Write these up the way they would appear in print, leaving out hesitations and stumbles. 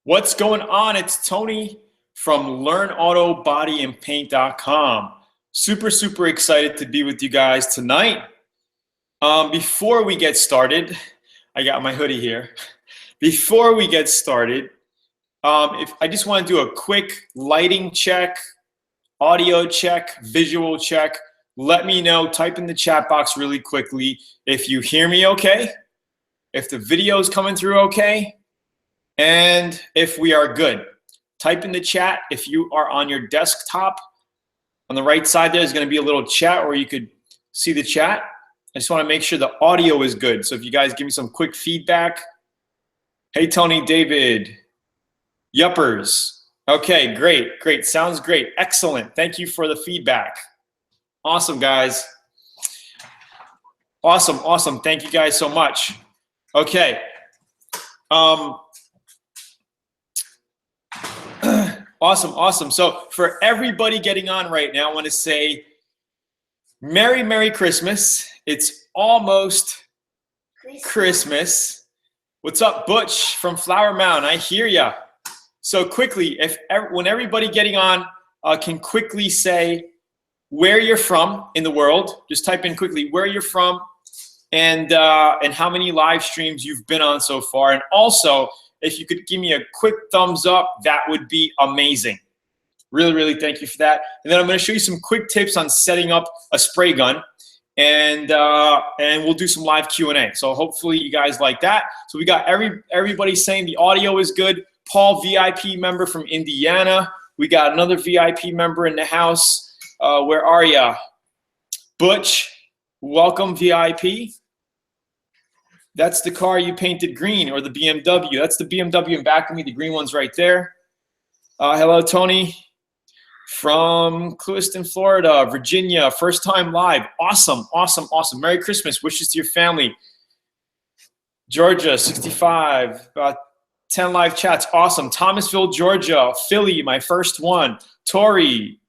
What's going on? It's Tony from LearnAutoBodyAndPaint.com. Super excited to be with you guys tonight. Before we get started, I got my hoodie here. Before we get started, if I just want to do a quick lighting check, audio check, visual check. Let me know, type in the chat box really quickly if you hear me okay, if the video is coming through okay, and if we are good. Type in the chat if you are on your desktop. On the right side there's going to be a little chat where you could see the chat. I just want to make sure the audio is good. So if you guys give me some quick feedback. Hey Tony, David, yuppers. Okay, great. Sounds great. Excellent. Thank you for the feedback. Awesome, guys. Awesome. Thank you guys so much. Okay. Awesome. So for everybody getting on right now, I want to say Merry Christmas. It's almost Christmas. What's up, Butch from Flower Mound? I hear ya. So quickly, when everybody getting on can quickly say where you're from in the world, just type in quickly where you're from and how many live streams you've been on so far. And also, if you could give me a quick thumbs up, that would be amazing. Really thank you for that. And then I'm going to show you some quick tips on setting up a spray gun, and we'll do some live Q&A. So hopefully you guys like that. So we got everybody saying the audio is good. Paul, VIP member from Indiana. We got another VIP member in the house. Where are ya? Butch, welcome VIP. That's the car you painted green, or the BMW. That's the BMW in back of me. The green one's right there. Hello, Tony from Clewiston, Florida, Virginia. First time live. Awesome. Merry Christmas. Wishes to your family. Georgia, 65. 10 live chats. Awesome. Thomasville, Georgia. Philly, my first one. Torrey,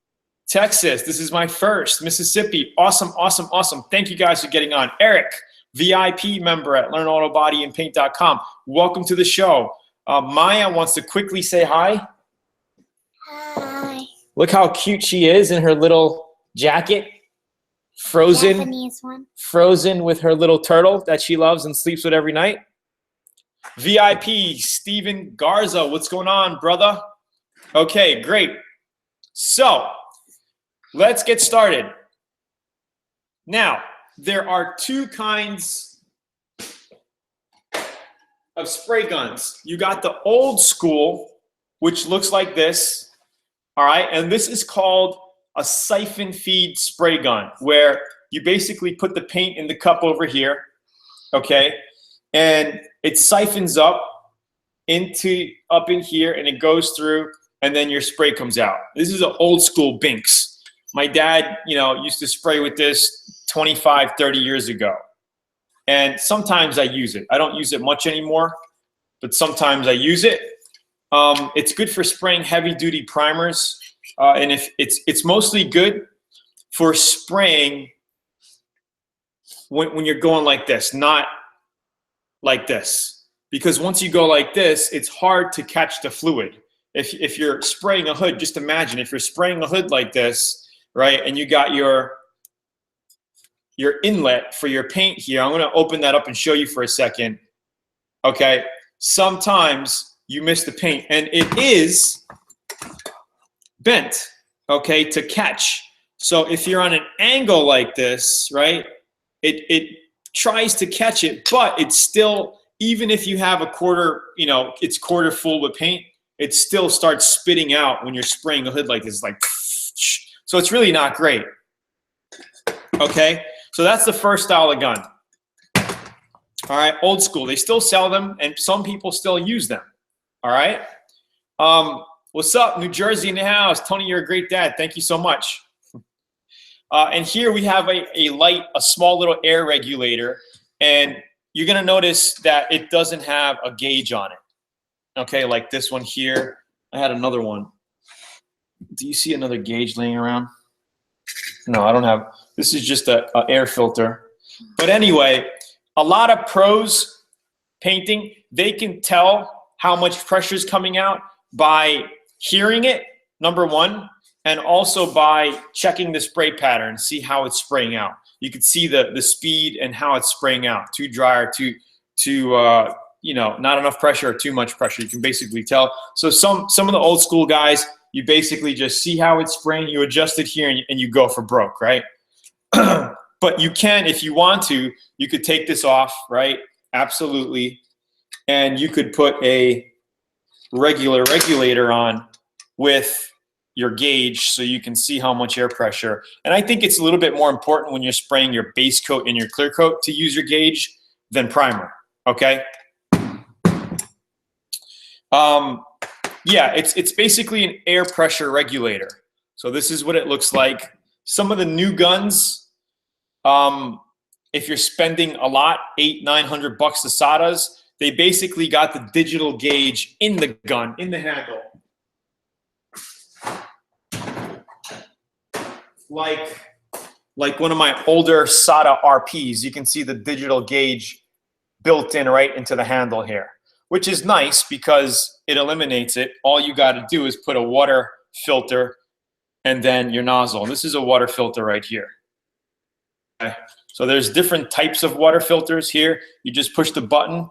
Texas. This is my first. Mississippi. Awesome. Thank you guys for getting on. Eric, VIP member at LearnAutoBodyAndPaint.com. Welcome to the show. Maya wants to quickly say hi. Hi. Look how cute she is in her little jacket. Frozen. Japanese one. Frozen with her little turtle that she loves and sleeps with every night. VIP, Steven Garza. What's going on, brother? Okay, great. So, let's get started. Now, there are two kinds of spray guns. You got the old school, which looks like this, all right? And this is called a siphon feed spray gun, where you basically put the paint in the cup over here, okay? And it siphons up in here, and it goes through, and then your spray comes out. This is an old school Binks. My dad, used to spray with this 25, 30 years ago. And sometimes I use it. I don't use it much anymore, but sometimes I use it. It's good for spraying heavy duty primers. And if it's mostly good for spraying when you're going like this, not like this. Because once you go like this, it's hard to catch the fluid. If you're spraying a hood, just imagine if you're spraying a hood like this, right? And you got your inlet for your paint here. I'm going to open that up and show you for a second. Okay. Sometimes you miss the paint, and it is bent, okay, to catch. So if you're on an angle like this, right, it tries to catch it, but it's still, even if you have a quarter, it's quarter full with paint, it still starts spitting out when you're spraying a hood like this, like, so it's really not great. Okay. So that's the first style of gun. All right, old school. They still sell them, and some people still use them. All right. What's up, New Jersey in the house? Tony, you're a great dad. Thank you so much. And here we have a small little air regulator, and you're gonna notice that it doesn't have a gauge on it. Okay, like this one here. I had another one. Do you see another gauge laying around? No, I don't have. This is just a air filter. But anyway, a lot of pros painting, they can tell how much pressure is coming out by hearing it, number one, and also by checking the spray pattern, see how it's spraying out. You can see the speed and how it's spraying out. Too dry or too you know, not enough pressure or too much pressure. You can basically tell. So some of the old school guys, you basically just see how it's spraying, you adjust it here, and you go for broke, right? But you can, if you want to, you could take this off, right? Absolutely. And you could put a regular regulator on with your gauge so you can see how much air pressure. And I think it's a little bit more important when you're spraying your base coat and your clear coat to use your gauge than primer, okay? Yeah, it's basically an air pressure regulator. So this is what it looks like. Some of the new guns, if you're spending a lot, $800-900 the Satas, they basically got the digital gauge in the gun, in the handle. Like one of my older Sata RPs, you can see the digital gauge built in right into the handle here, which is nice because it eliminates it. All you got to do is put a water filter and then your nozzle. And this is a water filter right here. Okay. So there's different types of water filters here. You just push the button,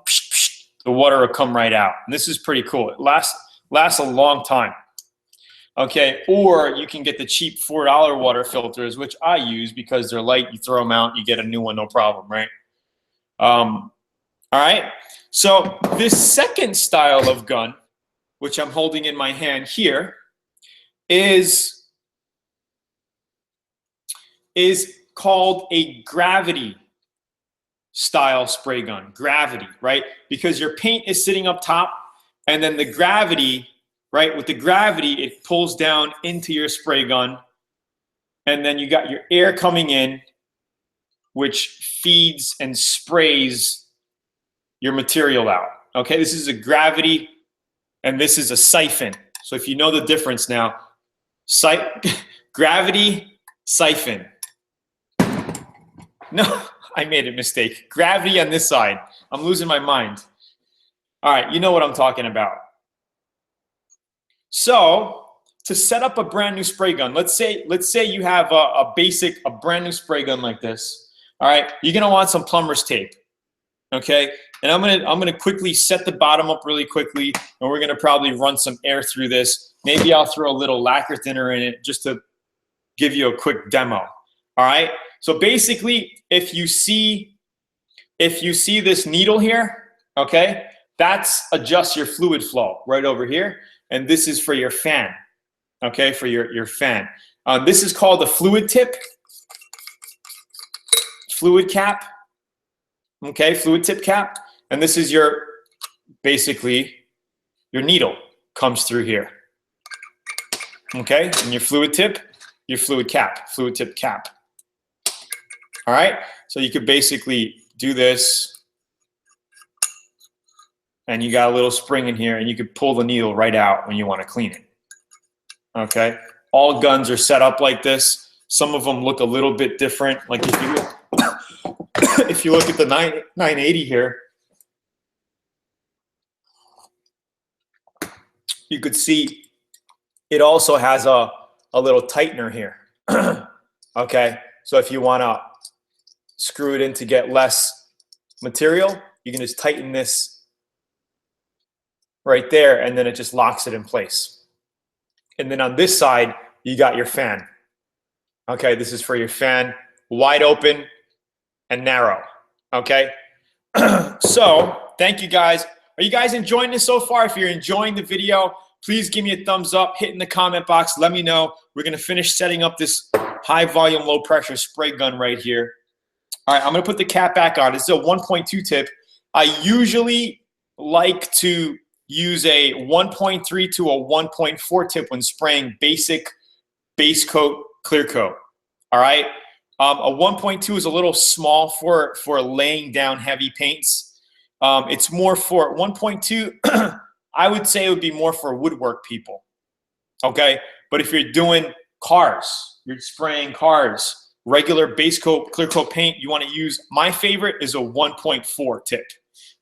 the water will come right out. And this is pretty cool. It lasts a long time. Okay, or you can get the cheap $4 water filters, which I use because they're light. You throw them out, you get a new one, no problem, right? All right, so this second style of gun, which I'm holding in my hand here, is called a gravity style spray gun. Gravity, right? Because your paint is sitting up top, and then the gravity, right? With the gravity, it pulls down into your spray gun, and then you got your air coming in, which feeds and sprays your material out. Okay, this is a gravity, and this is a siphon. So if you know the difference now, gravity, siphon. No, I made a mistake. Gravity on this side. I'm losing my mind. All right, you know what I'm talking about. So to set up a brand new spray gun, let's say you have a brand new spray gun like this. All right, you're gonna want some plumber's tape, okay? And I'm gonna quickly set the bottom up really quickly, and we're gonna probably run some air through this. Maybe I'll throw a little lacquer thinner in it just to give you a quick demo. All right. So basically, if you see this needle here, okay, that's adjusts your fluid flow right over here. And this is for your fan, okay, for your fan. This is called the fluid tip, fluid cap, okay, fluid tip cap. And this is basically your needle comes through here, okay, and your fluid tip, your fluid cap, fluid tip cap. All right, so you could basically do this, and you got a little spring in here, and you could pull the needle right out when you want to clean it. Okay, all guns are set up like this. Some of them look a little bit different. Like if you look at the 980 here, you could see it also has a little tightener here. Okay, so if you want to screw it in to get less material, you can just tighten this right there, and then it just locks it in place. And then on this side, you got your fan. Okay, this is for your fan, wide open and narrow. Okay, so thank you guys. Are you guys enjoying this so far? If you're enjoying the video, please give me a thumbs up, hit in the comment box, let me know. We're gonna finish setting up this high volume, low pressure spray gun right here. All right, I'm gonna put the cap back on. This is a 1.2 tip. I usually like to use a 1.3 to a 1.4 tip when spraying basic base coat, clear coat. All right, a 1.2 is a little small for laying down heavy paints. It's more for 1.2. I would say it would be more for woodwork people. Okay, but if you're doing cars, you're spraying cars, regular base coat, clear coat paint, you want to use, my favorite is a 1.4 tip.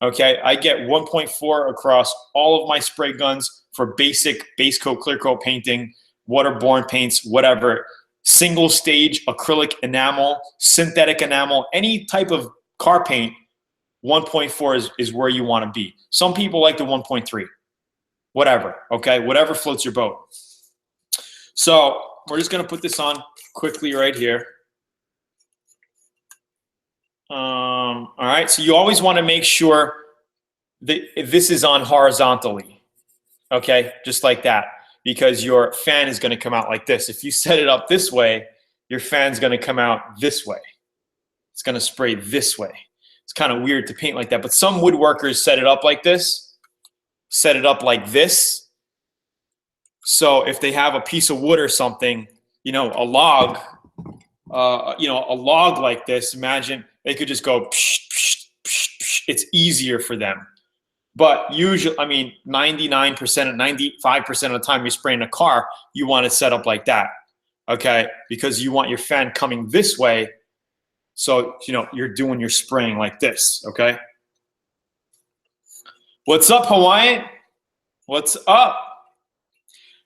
Okay, I get 1.4 across all of my spray guns for basic base coat, clear coat painting, waterborne paints, whatever. Single stage acrylic enamel, synthetic enamel, any type of car paint, 1.4 is where you want to be. Some people like the 1.3, whatever, okay? Whatever floats your boat. So we're just gonna put this on quickly right here. All right, so you always wanna make sure that this is on horizontally, okay? Just like that, because your fan is gonna come out like this. If you set it up this way, your fan's gonna come out this way. It's gonna spray this way. It's kind of weird to paint like that, but some woodworkers set it up like this, set it up like this. So if they have a piece of wood or something, you know, a log, a log like this, imagine they could just go, psh, psh, psh, psh. It's easier for them. But usually, I mean, 99%, 95% of the time you're spraying a car, you want it set up like that, okay? Because you want your fan coming this way. So, you know, you're doing your spraying like this, okay? What's up, Hawaiian? What's up?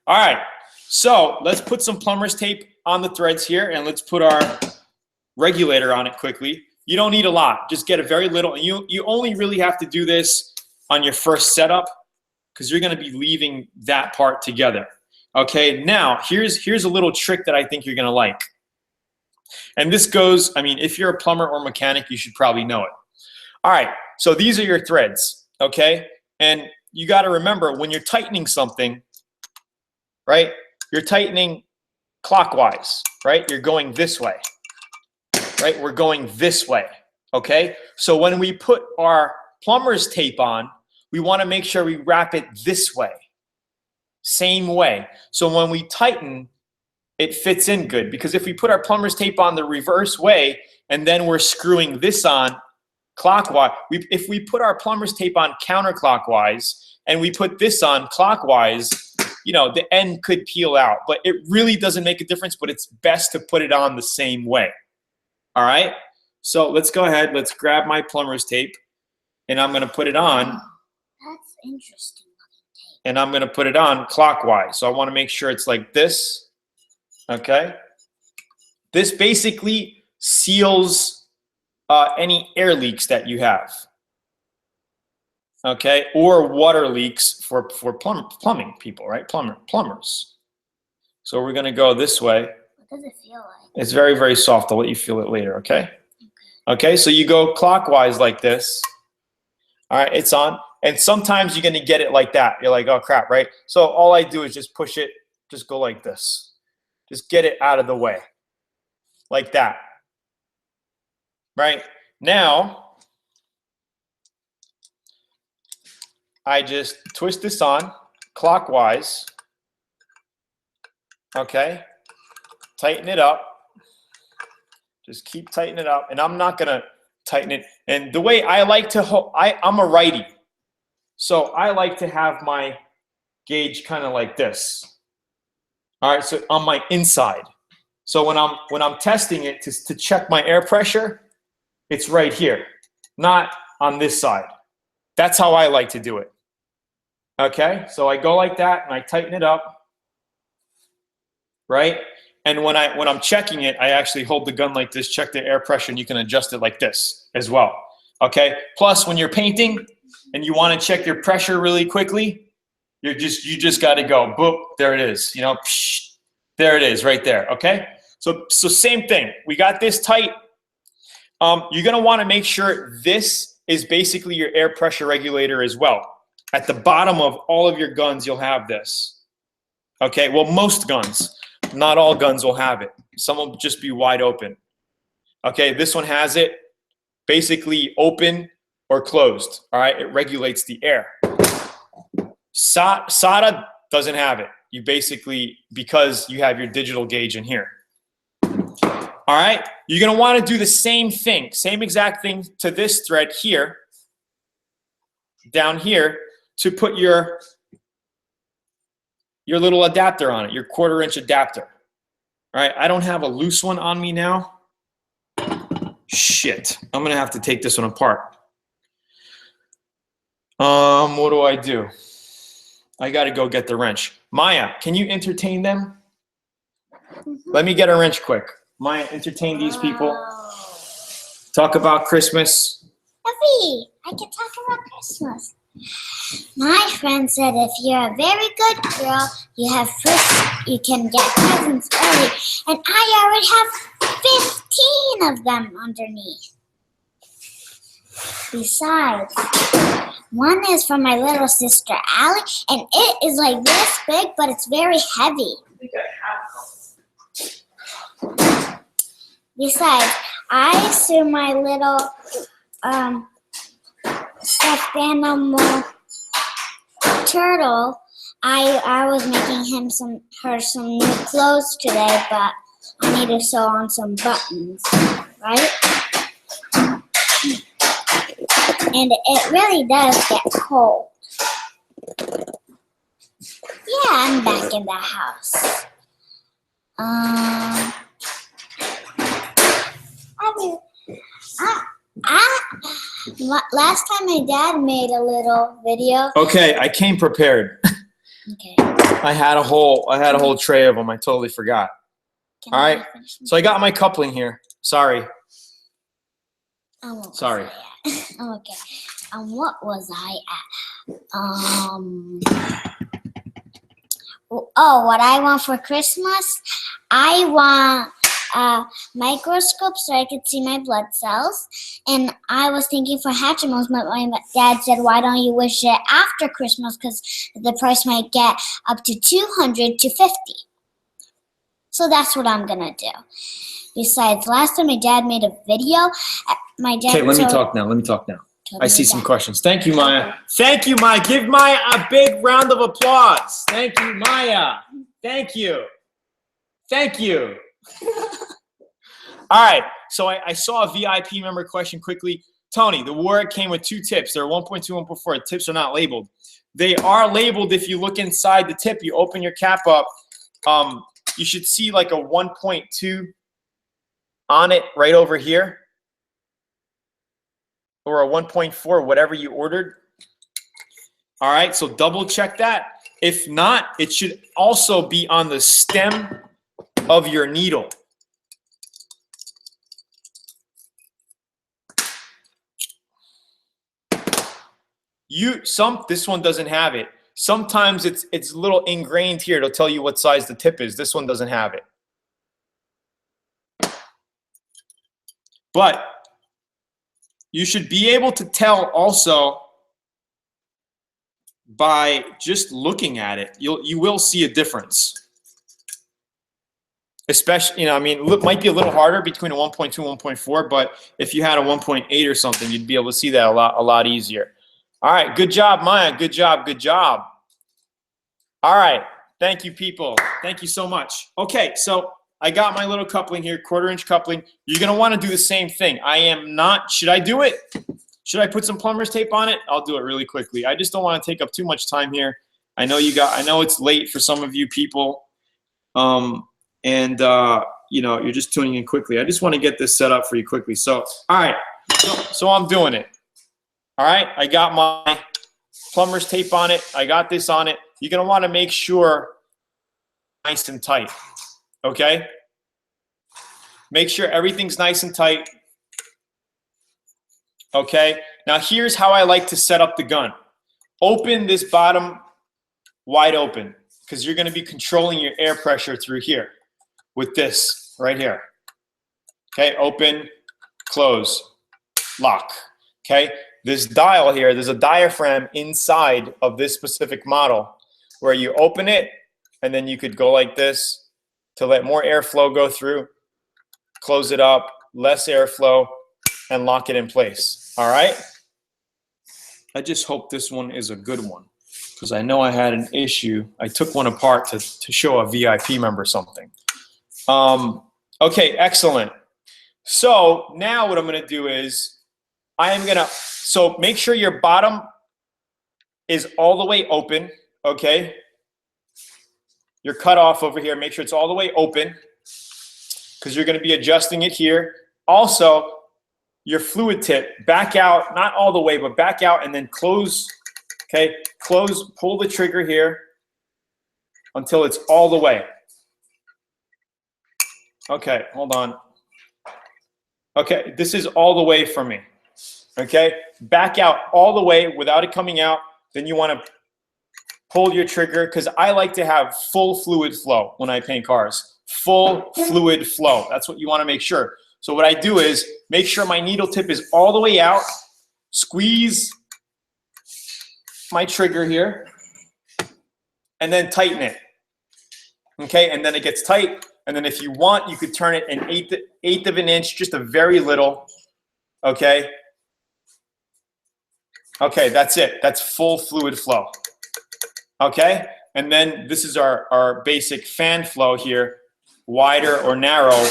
All right, so let's put some plumber's tape on the threads here, and let's put our regulator on it quickly. You don't need a lot. Just get a very little. And you only really have to do this on your first setup because you're going to be leaving that part together. Okay, now here's a little trick that I think you're going to like. And this goes, I mean, if you're a plumber or mechanic, you should probably know it. All right, so these are your threads, okay? And you got to remember when you're tightening something, right? You're tightening clockwise, right? You're going this way, right? We're going this way, okay? So when we put our plumber's tape on, we want to make sure we wrap it this way, same way. So when we tighten, it fits in good, because if we put our plumber's tape on the reverse way and then we're screwing this on clockwise, if we put our plumber's tape on counterclockwise and we put this on clockwise, you know, the end could peel out, but it really doesn't make a difference, but it's best to put it on the same way. All right, so let's go ahead, let's grab my plumber's tape and I'm going to put it on. That's interesting looking tape. And I'm going to put it on clockwise. So I want to make sure it's like this. Okay, this basically seals any air leaks that you have, okay, or water leaks for plumbing people, right? Plumbers. So we're gonna go this way. What does it feel like? It's very, very soft. I'll let you feel it later, okay? Okay, so you go clockwise like this. All right, it's on. And sometimes you're gonna get it like that. You're like, oh crap, right? So all I do is just push it, just go like this. Just get it out of the way, like that. Right? Now, I just twist this on clockwise, okay? Tighten it up. Just keep tightening it up, and I'm not gonna tighten it. And the way I like to, I'm a righty, so I like to have my gauge kind of like this. All right, so on my inside. So when I'm testing it to check my air pressure, it's right here, not on this side. That's how I like to do it. Okay, so I go like that and I tighten it up, right? And when I'm checking it, I actually hold the gun like this, check the air pressure, and you can adjust it like this as well. Okay. Plus, when you're painting and you want to check your pressure really quickly, you just got to go, boop, there it is. You know, psh, there it is, right there. Okay. So same thing. We got this tight. You're gonna want to make sure this is basically your air pressure regulator as well. At the bottom of all of your guns, you'll have this. Okay. Well, most guns. Not all guns will have it. Some will just be wide open. Okay, this one has it basically open or closed. All right, it regulates the air. Sata doesn't have it. You basically, because you have your digital gauge in here. All right, you're gonna want to do the same thing, same exact thing to this thread here, down here, to put your little adapter on it, your 1/4-inch adapter. All right, I don't have a loose one on me now. Shit, I'm gonna have to take this one apart. What do I do? I got to go get the wrench. Maya, can you entertain them? Let me get a wrench quick. Maya, entertain these people. Talk about Christmas. Effie, I can talk about Christmas. My friend said if you're a very good girl, you can get presents early, and I already have 15 of them underneath. Besides, one is from my little sister Allie, and it is like this big, but it's very heavy. I think I have them. Besides, I saw my little stuffed animal turtle. I was making her some new clothes today, but I need to sew on some buttons, right? And it really does get cold. Yeah, I'm back in the house. Last time my dad made a little video. Okay, I came prepared. Okay. I had a whole tray of them. I totally forgot. Can All I right. finish So I got my coupling here. Sorry. Sorry. Okay. What was I at? What I want for Christmas? I want a microscope so I could see my blood cells. And I was thinking for Hatchimals, but my dad said, why don't you wish it after Christmas? Because the price might get up to $200 to $50. So that's what I'm going to do. Besides, last time my dad made a video, my dad Okay, let me talk now. I see some questions. Thank you, Maya. Thank you, Maya. Give Maya a big round of applause. Thank you, Maya. Thank you. Thank you. All right, so I saw a VIP member question quickly. Tony, the word came with 2 tips. They're 1.2, 1.4. The tips are not labeled. They are labeled if you look inside the tip. You open your cap up. You should see like a 1.2 on it right over here. Or a 1.4, whatever you ordered. All right, so double check that. If not, it should also be on the stem of your needle. This one doesn't have it. Sometimes it's a little ingrained here. It'll tell you what size the tip is. This one doesn't have it. But you should be able to tell also by just looking at it. You will see a difference. Especially, it might be a little harder between a 1.2 and 1.4, but if you had a 1.8 or something, you'd be able to see that a lot easier. All right, good job, Maya. Good job. All right, thank you, people. Thank you so much. Okay, so I got my little coupling here, 1/4-inch coupling. You're gonna want to do the same thing. Should I do it? Should I put some plumber's tape on it? I'll do it really quickly. I just don't want to take up too much time here. I know it's late for some of you people. You're just tuning in quickly. I just want to get this set up for you quickly. So, all right, so I'm doing it. All right, I got my plumber's tape on it. I got this on it. You're going to want to make sure nice and tight, okay? Make sure everything's nice and tight, okay? Now, here's how I like to set up the gun. Open this bottom wide open because you're going to be controlling your air pressure through here with this right here. Okay, open, close, lock, okay? This dial here, there's a diaphragm inside of this specific model where you open it and then you could go like this to let more airflow go through, close it up, less airflow, and lock it in place, all right? I just hope this one is a good one because I know I had an issue. I took one apart to show a VIP member something. Okay, excellent. So now what I'm gonna do is so make sure your bottom is all the way open, okay? Your cutoff over here, make sure it's all the way open because you're gonna be adjusting it here. Also, your fluid tip, back out, not all the way, but back out and then close Okay, pull the trigger here until it's all the way. Okay, hold on. Okay, this is all the way for me. Okay, back out all the way without it coming out. Then you want to pull your trigger, because I like to have full fluid flow when I paint cars. Full fluid flow. That's what you want to make sure. So what I do is make sure my needle tip is all the way out. Squeeze my trigger here, and then tighten it. Okay, and then it gets tight. And then if you want, you could turn it an eighth of an inch, just a very little. Okay. Okay, that's it. That's full fluid flow. Okay, and then this is our basic fan flow here, wider or narrow.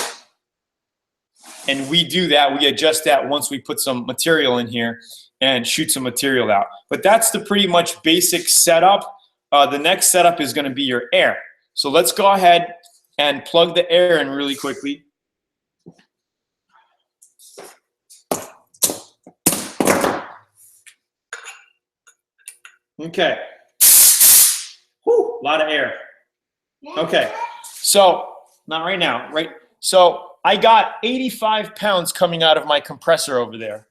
And we do that, we adjust that once we put some material in here and shoot some material out. But that's the pretty much basic setup. The next setup is gonna be your air. So let's go ahead and plug the air in really quickly. Okay. Whew, a lot of air. Okay, so not right now, right? So I got 85 pounds coming out of my compressor over there.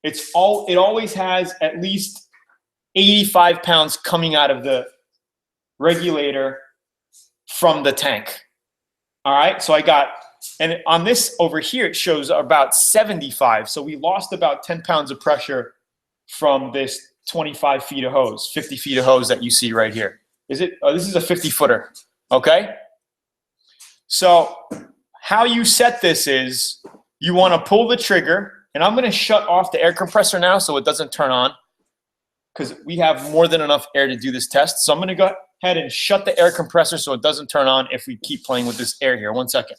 It always has at least 85 pounds coming out of the regulator from the tank. All right, so I got, and on this over here, it shows about 75. So we lost about 10 pounds of pressure from this 25 feet of hose, 50 feet of hose that you see right here. Is it? Oh, this is a 50 footer. Okay. So how you set this is you want to pull the trigger, and I'm going to shut off the air compressor now so it doesn't turn on, because we have more than enough air to do this test. So I'm going to go ahead and shut the air compressor so it doesn't turn on if we keep playing with this air here. 1 second.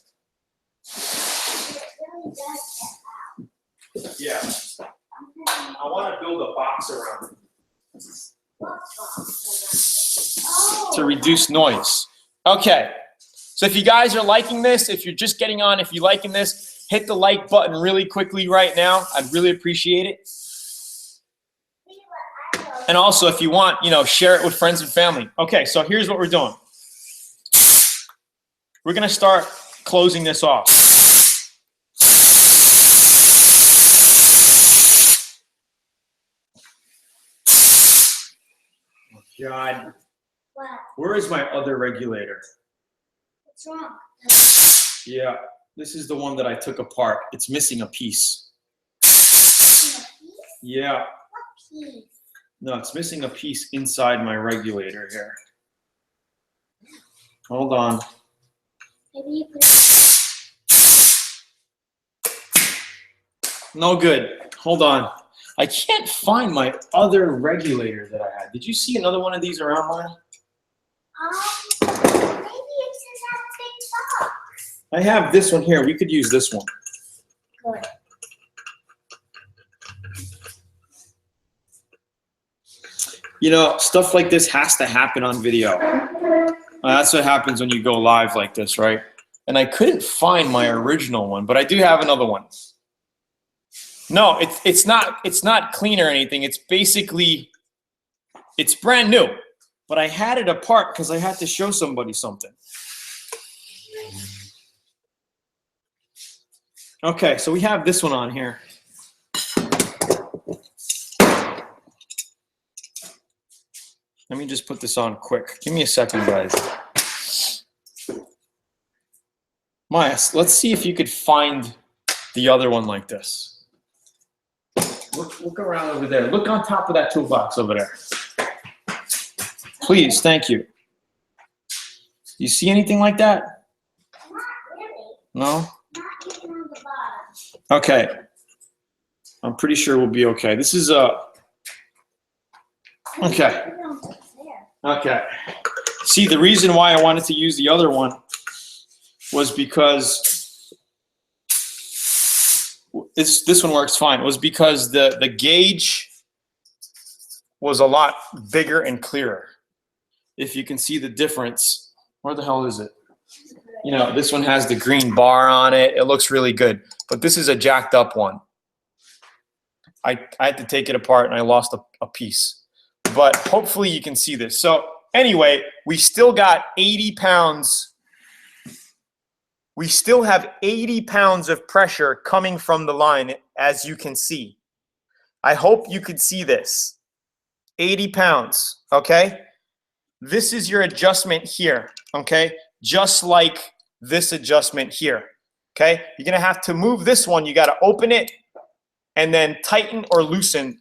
Yeah. I want to build a box around it to reduce noise. Okay. So if you guys are liking this, if you're just getting on, if you're liking this, hit the like button really quickly right now. I'd really appreciate it. And also, if you want, share it with friends and family. Okay, so here's what we're doing. We're going to start closing this off. Oh, God. What? Where is my other regulator? What's wrong? Yeah, this is the one that I took apart. It's missing a piece. Missing a piece? Yeah. What piece? No, it's missing a piece inside my regulator here. Hold on. Maybe you put it. No good. Hold on. I can't find my other regulator that I had. Did you see another one of these around mine? Maybe it's in that big box. I have this one here. We could use this one. Good. Stuff like this has to happen on video. That's what happens when you go live like this, right? And I couldn't find my original one, but I do have another one. No, it's not clean or anything. It's basically, it's brand new, but I had it apart because I had to show somebody something. Okay, so we have this one on here. Let me just put this on quick. Give me a second, guys. Maya, let's see if you could find the other one like this. Look around over there. Look on top of that toolbox over there. Please, thank you. You see anything like that? Not really. No? Not even on the bottom. Okay. I'm pretty sure we'll be okay. This is okay. Okay. See, the reason why I wanted to use the other one was because this one works fine. It was because the gauge was a lot bigger and clearer. If you can see the difference, where the hell is it? This one has the green bar on it. It looks really good, but this is a jacked up one. I had to take it apart and I lost a piece. but hopefully you can see this. So anyway, we still got 80 pounds. We still have 80 pounds of pressure coming from the line, as you can see. I hope you could see this. 80 pounds, okay? This is your adjustment here, okay? Just like this adjustment here, okay? You're gonna have to move this one. You gotta open it and then tighten or loosen,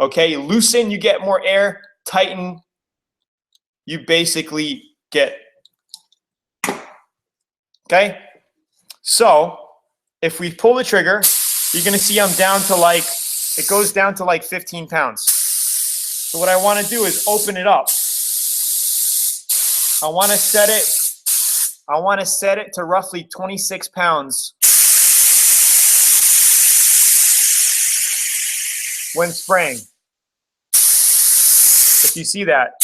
okay? Loosen, you get more air. Tighten, you basically get, okay? So if we pull the trigger, you're gonna see I'm down to like, it goes down to like 15 pounds. So what I wanna do is open it up. I wanna set it to roughly 26 pounds when spraying. If you see that.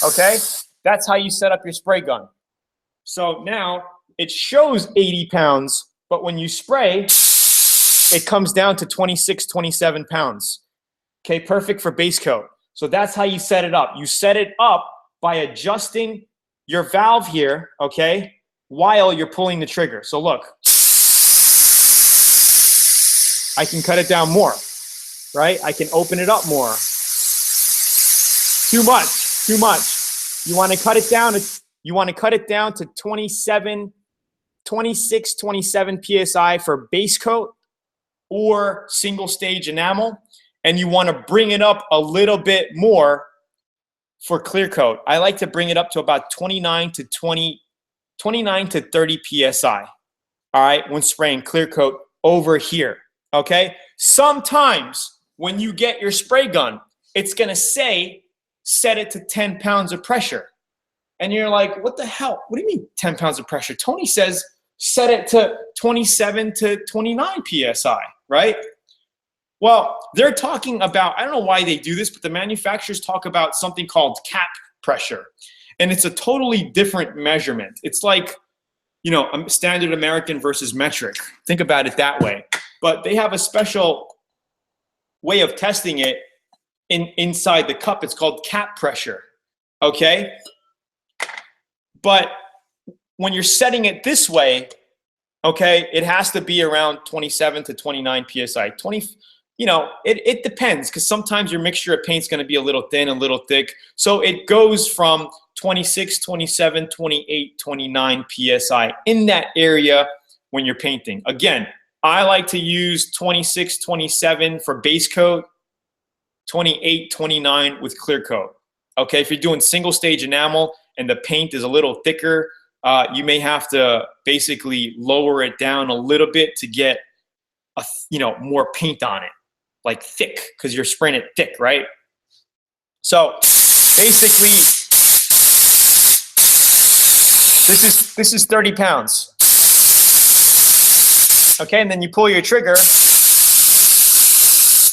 Okay, that's how you set up your spray gun. So now it shows 80 pounds, but when you spray, it comes down to 26, 27 pounds. Okay, perfect for base coat. So that's how you set it up. You set it up by adjusting your valve here, okay, while you're pulling the trigger. So look, I can cut it down more, right? I can open it up more. Too much, too much. You want to cut it down. You want to cut it down to 26, 27 PSI for base coat or single stage enamel. And you want to bring it up a little bit more for clear coat. I like to bring it up to about 29 to 30 PSI. All right, when spraying clear coat over here, okay? Sometimes when you get your spray gun, it's gonna say, set it to 10 pounds of pressure. And you're like, what the hell? What do you mean 10 pounds of pressure? Tony says, set it to 27 to 29 PSI, right? Well, they're talking about, I don't know why they do this, but the manufacturers talk about something called cap pressure. And it's a totally different measurement. It's like, you know, standard American versus metric. Think about it that way. But they have a special way of testing it inside the cup. It's called cap pressure, okay? But when you're setting it this way, okay, it has to be around 27 to 29 PSI. You know, it depends, because sometimes your mixture of paint's going to be a little thin, a little thick. So it goes from 26, 27, 28, 29 PSI in that area when you're painting. Again, I like to use 26, 27 for base coat, 28, 29 with clear coat. Okay, if you're doing single stage enamel and the paint is a little thicker, you may have to basically lower it down a little bit to get more paint on it. Like thick, because you're spraying it thick, right? So basically, this is 30 pounds. Okay, and then you pull your trigger,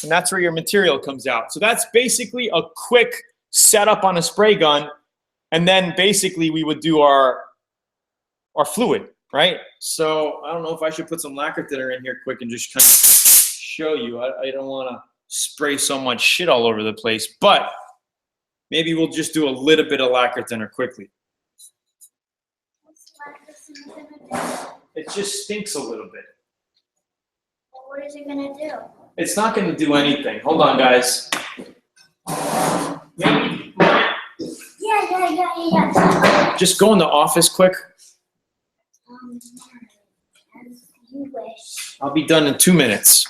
and that's where your material comes out. So that's basically a quick setup on a spray gun, and then basically we would do our fluid, right? So I don't know if I should put some lacquer thinner in here quick and just kind of show you. I don't want to spray so much shit all over the place, but maybe we'll just do a little bit of lacquer thinner quickly. What's lacquer thinner gonna do? It just stinks a little bit. Well, what is it gonna do? It's not going to do anything. Hold on, guys. Maybe. Yeah. Just go in the office quick. As you wish. I'll be done in 2 minutes.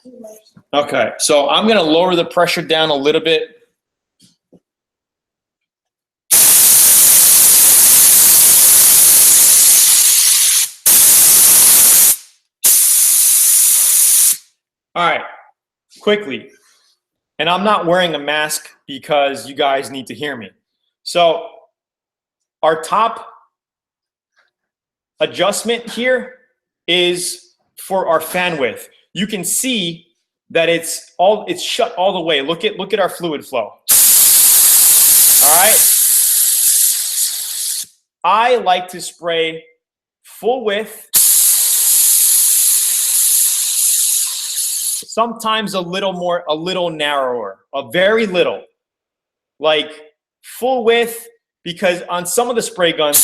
You wish. Okay, so I'm going to lower the pressure down a little bit. All right, quickly. And I'm not wearing a mask because you guys need to hear me. So our top adjustment here is for our fan width. You can see that it's shut all the way. Look at our fluid flow. All right. I like to spray full width sometimes a little narrower, a very little, like full width, because on some of the spray guns,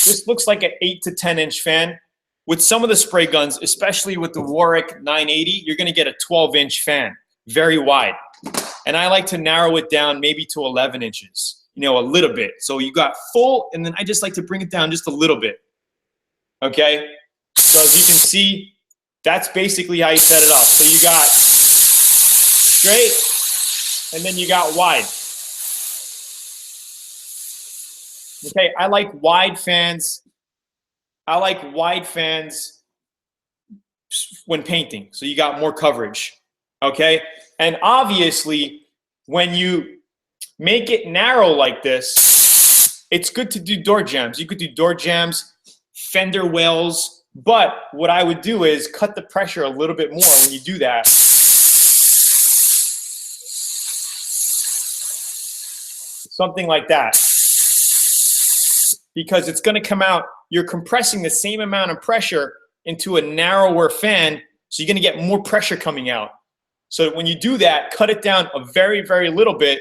this looks like an 8 to 10 inch fan. With some of the spray guns, especially with the Warwick 980, you're gonna get a 12-inch fan, very wide. And I like to narrow it down maybe to 11 inches, you know, a little bit. So you got full, and then I just like to bring it down just a little bit, okay? So as you can see, that's basically how you set it up. So you got straight, and then you got wide. Okay, I like wide fans. I like wide fans when painting, so you got more coverage, okay? And obviously, when you make it narrow like this, it's good to do door jambs. You could do door jambs, fender wells, but what I would do is cut the pressure a little bit more when you do that. Something like that. Because it's gonna come out, you're compressing the same amount of pressure into a narrower fan, so you're gonna get more pressure coming out. So when you do that, cut it down a very, very little bit,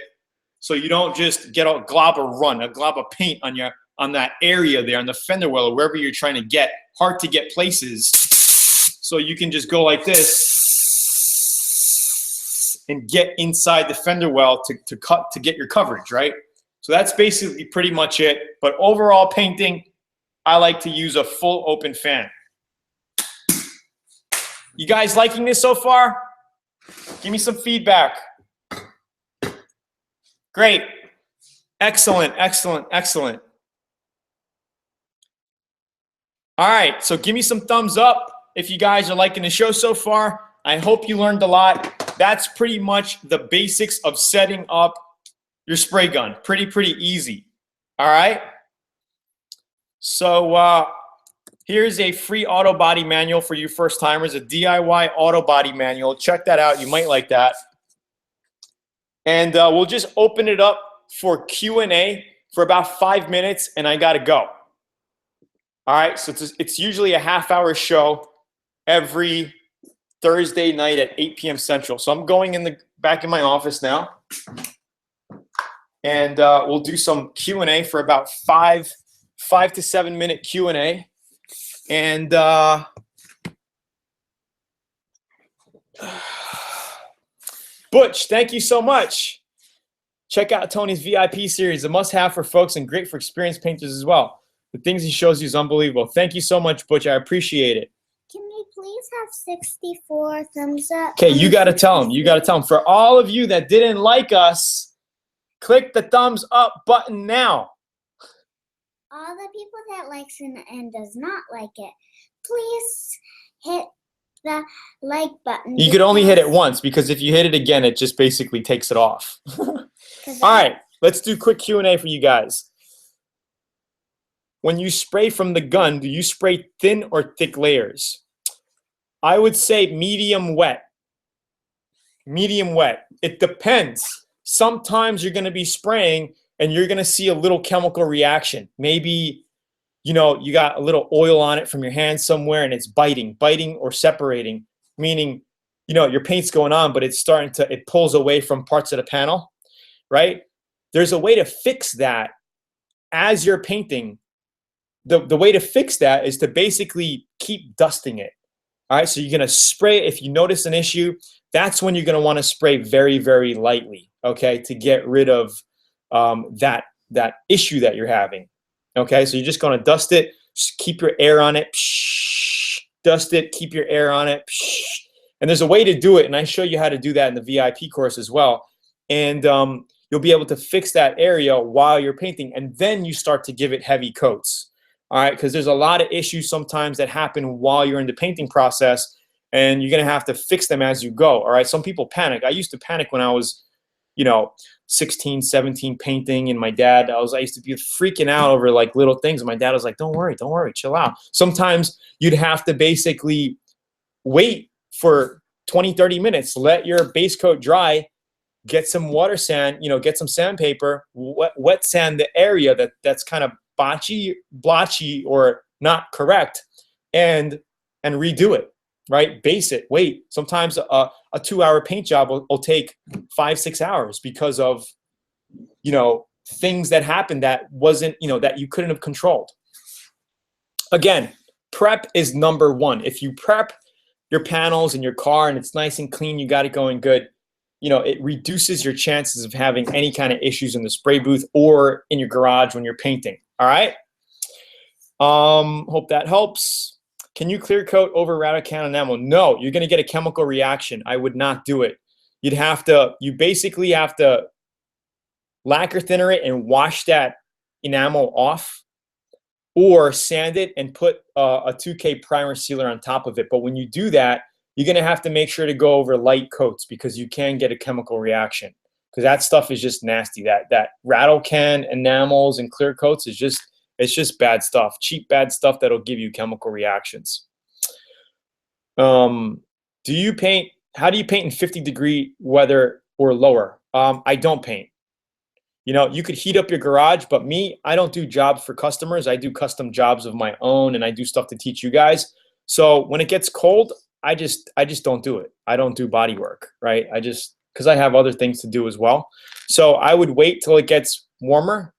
so you don't just get a glob of paint on that area there, on the fender well, or wherever you're trying to get, hard to get places. So you can just go like this and get inside the fender well to get your coverage, right? So that's basically pretty much it. But overall painting, I like to use a full open fan. You guys liking this so far? Give me some feedback. Great. Excellent, excellent, excellent. All right, so give me some thumbs up if you guys are liking the show so far. I hope you learned a lot. That's pretty much the basics of setting up your spray gun. Pretty easy. All right. So here's a free auto body manual for you first timers, a DIY auto body manual. Check that out. You might like that. And we'll just open it up for Q&A for about 5 minutes, and I got to go. All right. So it's usually a half-hour show every Thursday night at 8 p.m. Central. So I'm going back in my office now. And we'll do some Q&A for about 5 to 7 minute Q&A. And Butch, thank you so much. Check out Tony's VIP series, a must-have for folks and great for experienced painters as well. The things he shows you is unbelievable. Thank you so much, Butch. I appreciate it. Can we please have 64 thumbs up? Okay, you got to tell him. You got to tell him. For all of you that didn't like us, click the thumbs up button now. All the people that likes and does not like it, please hit the like button. You could only hit it once, because if you hit it again, it just basically takes it off. All right, let's do quick Q&A for you guys. When you spray from the gun, do you spray thin or thick layers? I would say medium wet. Medium wet. It depends. Sometimes you're going to be spraying and you're going to see a little chemical reaction. Maybe, you know, you got a little oil on it from your hand somewhere and it's biting or separating, meaning, you know, your paint's going on, but it's it pulls away from parts of the panel, right? There's a way to fix that as you're painting. The way to fix that is to basically keep dusting it. All right, so you're going to spray. If you notice an issue, that's when you're going to want to spray very, very lightly, okay, to get rid of that issue that you're having. Okay, so you're just going to dust it, just keep your air on it, dust it, keep your air on it. And there's a way to do it, and I show you how to do that in the VIP course as well. And you'll be able to fix that area while you're painting, and then you start to give it heavy coats. All right, because there's a lot of issues sometimes that happen while you're in the painting process, and you're going to have to fix them as you go. All right, some people panic. I used to panic when I was, 16, 17 painting, and my dad, I used to be freaking out over like little things. And my dad was like, don't worry, chill out. Sometimes you'd have to basically wait for 20, 30 minutes, let your base coat dry, get some water sand, get some sandpaper, wet sand the area that's kind of blotchy or not correct, and redo it. right? Base it. Wait. Sometimes a 2-hour paint job will take 5-6 hours because of, you know, things that happened that wasn't, you know, that you couldn't have controlled. Again, prep is number one. If you prep your panels in your car and it's nice and clean, you got it going good, you know, it reduces your chances of having any kind of issues in the spray booth or in your garage when you're painting. All right. Hope that helps. Can you clear coat over rattle can enamel? No, you're going to get a chemical reaction. I would not do it. You basically have to lacquer thinner it and wash that enamel off, or sand it and put a 2K primer sealer on top of it. But when you do that, you're going to have to make sure to go over light coats because you can get a chemical reaction, because that stuff is just nasty. That rattle can enamels and clear coats is just, it's just bad stuff, cheap bad stuff that'll give you chemical reactions. How do you paint in 50-degree weather or lower? I don't paint. You know, you could heat up your garage, but me, I don't do jobs for customers. I do custom jobs of my own, and I do stuff to teach you guys. So when it gets cold, I just don't do it. I don't do body work, right? Because I have other things to do as well. So I would wait till it gets warmer,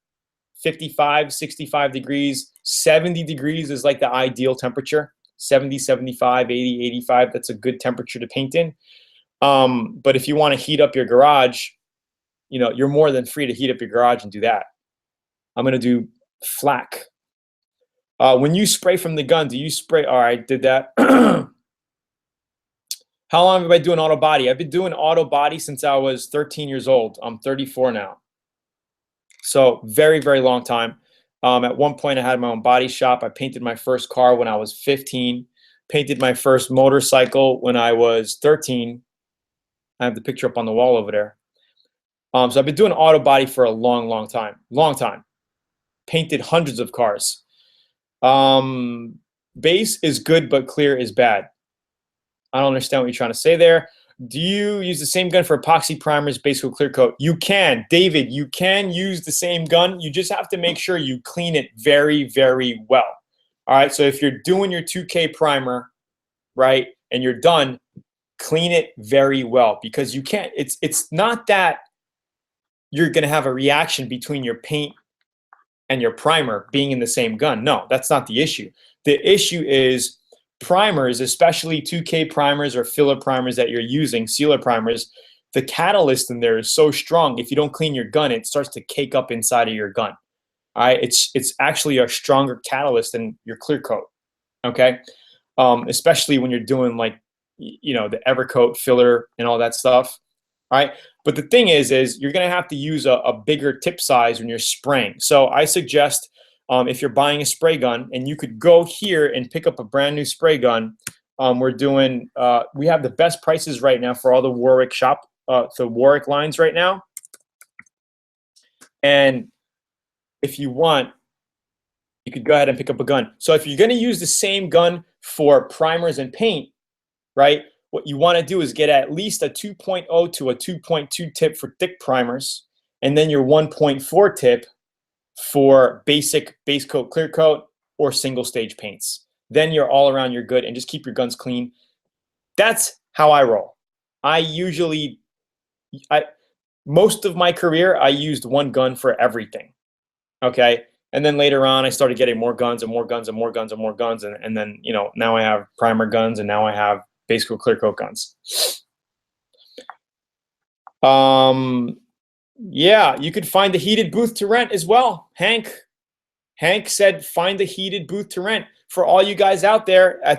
55, 65 degrees, 70 degrees is like the ideal temperature. 70, 75, 80, 85, that's a good temperature to paint in. But if you want to heat up your garage, you know, you're more than free to heat up your garage and do that. I'm going to do flak. When you spray from the gun, do you spray? All right, did that. How long have I been doing auto body? I've been doing auto body since I was 13 years old. I'm 34 now. So very, very long time. At one point, I had my own body shop. I painted my first car when I was 15. Painted my first motorcycle when I was 13. I have the picture up on the wall over there. So I've been doing auto body for a long, long time. Long time. Painted hundreds of cars. Base is good, but clear is bad. I don't understand what you're trying to say there. Do you use the same gun for epoxy primers, base coat, clear coat? You can, David. You can use the same gun. You just have to make sure you clean it very, very well. All right. So if you're doing your 2K primer, right, and you're done, clean it very well, because you can't. It's not that you're going to have a reaction between your paint and your primer being in the same gun. No, that's not the issue. The issue is primers, especially 2K primers or filler primers that you're using, sealer primers, the catalyst in there is so strong. If you don't clean your gun, it starts to cake up inside of your gun. All right, it's actually a stronger catalyst than your clear coat. Okay, especially when you're doing like, you know, the Evercoat filler and all that stuff. All right, but the thing is you're gonna have to use a bigger tip size when you're spraying. So I suggest, if you're buying a spray gun, and you could go here and pick up a brand new spray gun. We have the best prices right now for all the Warwick Warwick lines right now. And if you want, you could go ahead and pick up a gun. So if you're going to use the same gun for primers and paint, right, what you want to do is get at least a 2.0 to a 2.2 tip for thick primers, and then your 1.4 tip for basic base coat, clear coat, or single stage paints. Then you're all around, you're good, and just keep your guns clean. That's how I roll. Most of my career, I used one gun for everything. Okay. And then later on, I started getting more guns and more guns and more guns and more guns. And then, you know, now I have primer guns, and now I have base coat, clear coat guns. Yeah, you could find the heated booth to rent as well. Hank said find the heated booth to rent. For all you guys out there, I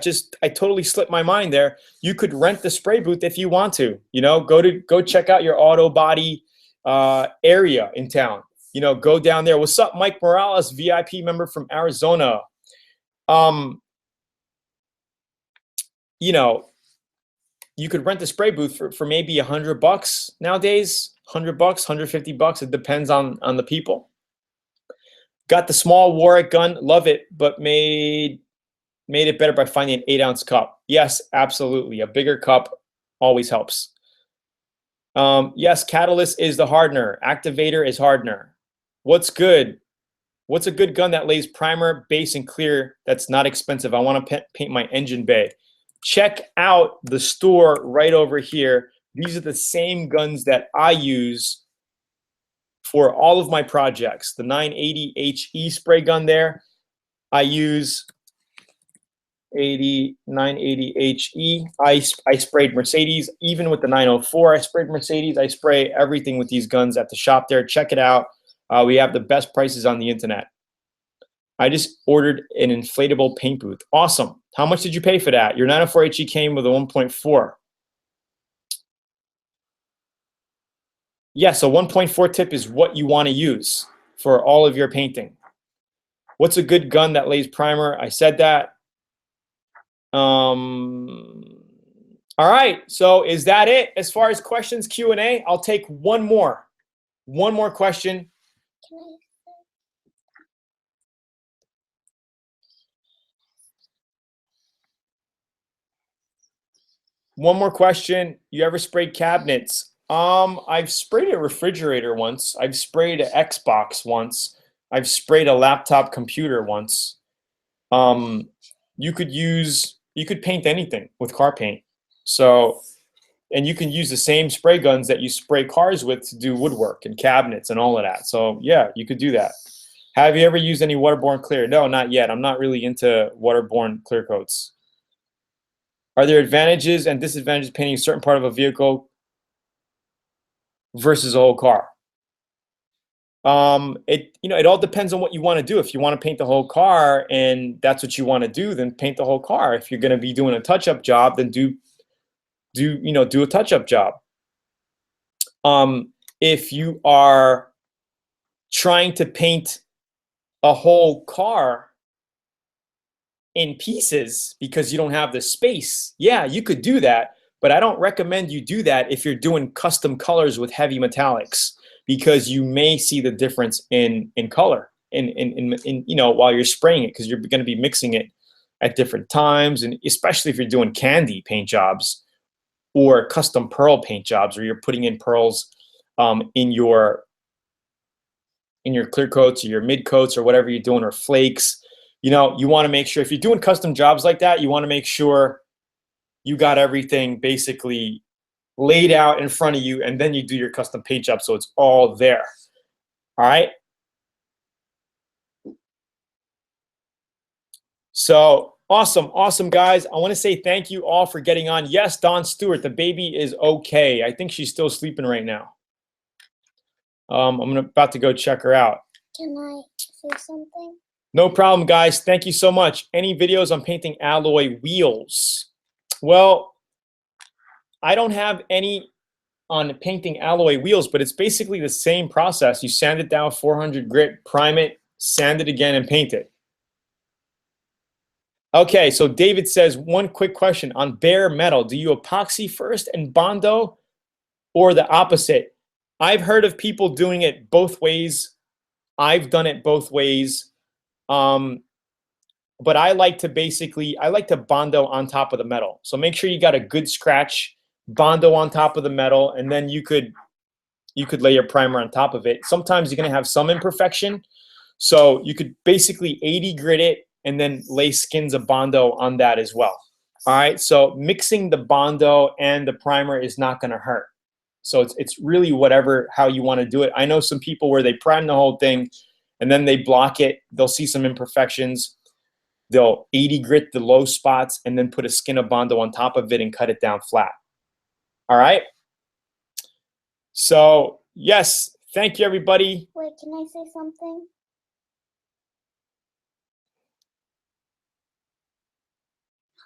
totally slipped my mind there. You could rent the spray booth if you want to. You know, go check out your auto body area in town. You know, go down there. What's up, Mike Morales, VIP member from Arizona? You know, you could rent the spray booth for maybe $100 nowadays. $100, $150. It depends on the people. Got the small Warwick gun, love it, but made it better by finding an 8-ounce cup. Yes, absolutely. A bigger cup always helps. Yes, catalyst is the hardener. Activator is hardener. What's good? What's a good gun that lays primer, base, and clear that's not expensive? I want to paint my engine bay. check out the store right over here. These are the same guns that I use for all of my projects. The 980 HE spray gun there, I use 980 HE. I sprayed Mercedes. Even with the 904, I sprayed Mercedes. I spray everything with these guns at the shop there. Check it out. We have the best prices on the internet. I just ordered an inflatable paint booth. Awesome. How much did you pay for that? Your 904 HE came with a 1.4. Yeah, so 1.4 tip is what you want to use for all of your painting. What's a good gun that lays primer? I said that. All right, so is that it as far as questions, Q&A? I'll take one more question. One more question. You ever sprayed cabinets? I've sprayed a refrigerator once. I've sprayed an Xbox once. I've sprayed a laptop computer once. You could paint anything with car paint. So, and you can use the same spray guns that you spray cars with to do woodwork and cabinets and all of that. So yeah, you could do that. Have you ever used any waterborne clear? No, not yet. I'm not really into waterborne clear coats. Are there advantages and disadvantages painting a certain part of a vehicle versus a whole car? It all depends on what you want to do. If you want to paint the whole car and that's what you want to do, then paint the whole car. If you're going to be doing a touch-up job, then do a touch-up job. If you are trying to paint a whole car in pieces because you don't have the space, yeah, you could do that, but I don't recommend you do that if you're doing custom colors with heavy metallics, because you may see the difference in color while you're spraying it, because you're going to be mixing it at different times, and especially if you're doing candy paint jobs or custom pearl paint jobs, where you're putting in pearls in your clear coats or your mid coats or whatever you're doing, or flakes. You want to make sure, if you're doing custom jobs like that, you want to make sure you got everything basically laid out in front of you, and then you do your custom paint job so it's all there. All right. So awesome, guys. I want to say thank you all for getting on. Yes, Dawn Stewart, the baby is okay. I think she's still sleeping right now. I'm about to go check her out. Can I say something? No problem, guys. Thank you so much. Any videos on painting alloy wheels? Well, I don't have any on painting alloy wheels, but it's basically the same process. You sand it down 400 grit, prime it, sand it again, and paint it. Okay, so David says, one quick question on bare metal. Do you epoxy first and Bondo, or the opposite? I've heard of people doing it both ways. I've done it both ways. But I like to Bondo on top of the metal. So make sure you got a good scratch, Bondo on top of the metal, and then you could lay your primer on top of it. Sometimes you're gonna have some imperfection, so you could basically 80 grit it and then lay skins of Bondo on that as well. All right, so mixing the Bondo and the primer is not gonna hurt. So it's really how you want to do it. I know some people where they prime the whole thing and then they block it. They'll see some imperfections. They'll 80 grit the low spots and then put a skin of Bondo on top of it and cut it down flat. All right. So yes, thank you, everybody. Wait, can I say something?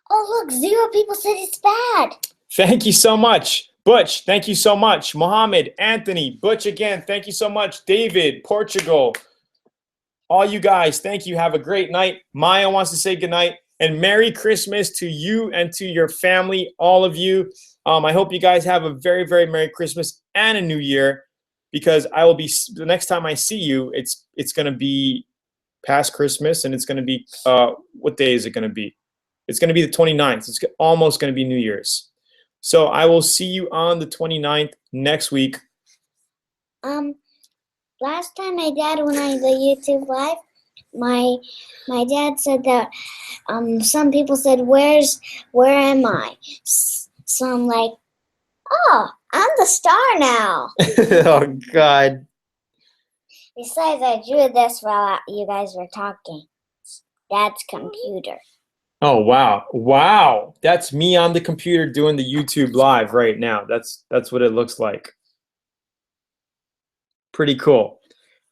Oh, look, 0 people said it's bad. Thank you so much. Butch, thank you so much. Mohammed, Anthony, Butch again, thank you so much. David, Portugal, all you guys, thank you. Have a great night. Maya wants to say goodnight, and Merry Christmas to you and to your family, all of you. I hope you guys have a very, very Merry Christmas and a New Year, because I will be, the next time I see you, it's going to be past Christmas, and it's going to be, what day is it going to be? It's going to be the 29th. It's almost going to be New Year's. So I will see you on the 29th next week. Last time my dad went on the YouTube live, my dad said that some people said, where am I? So I'm like, oh, I'm the star now. Oh, God. Besides, I drew this while you guys were talking. Dad's computer. Oh, wow. Wow. That's me on the computer doing the YouTube live right now. That's what it looks like. Pretty cool.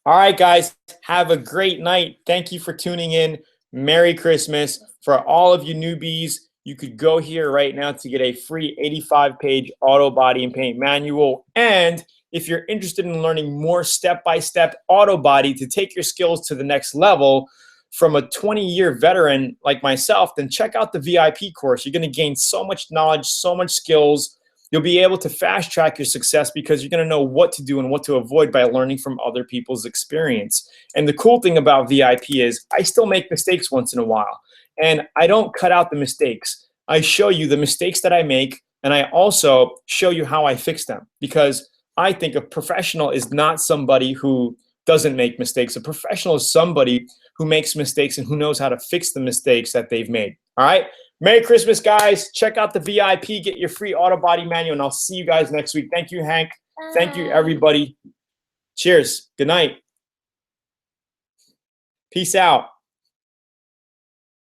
All right, guys, have a great night. Thank you for tuning in. Merry Christmas. For all of you newbies, you could go here right now to get a free 85-page auto body and paint manual. And if you're interested in learning more step-by-step auto body to take your skills to the next level from a 20-year veteran like myself, then check out the VIP course. You're going to gain so much knowledge, so much skills. You'll be able to fast track your success because you're going to know what to do and what to avoid by learning from other people's experience. And the cool thing about VIP is I still make mistakes once in a while. And I don't cut out the mistakes. I show you the mistakes that I make, and I also show you how I fix them. Because I think a professional is not somebody who doesn't make mistakes. A professional is somebody who makes mistakes and who knows how to fix the mistakes that they've made. All right? Merry Christmas, guys. Check out the VIP. Get your free auto body manual, and I'll see you guys next week. Thank you, Hank. Bye. Thank you, everybody. Cheers. Good night. Peace out.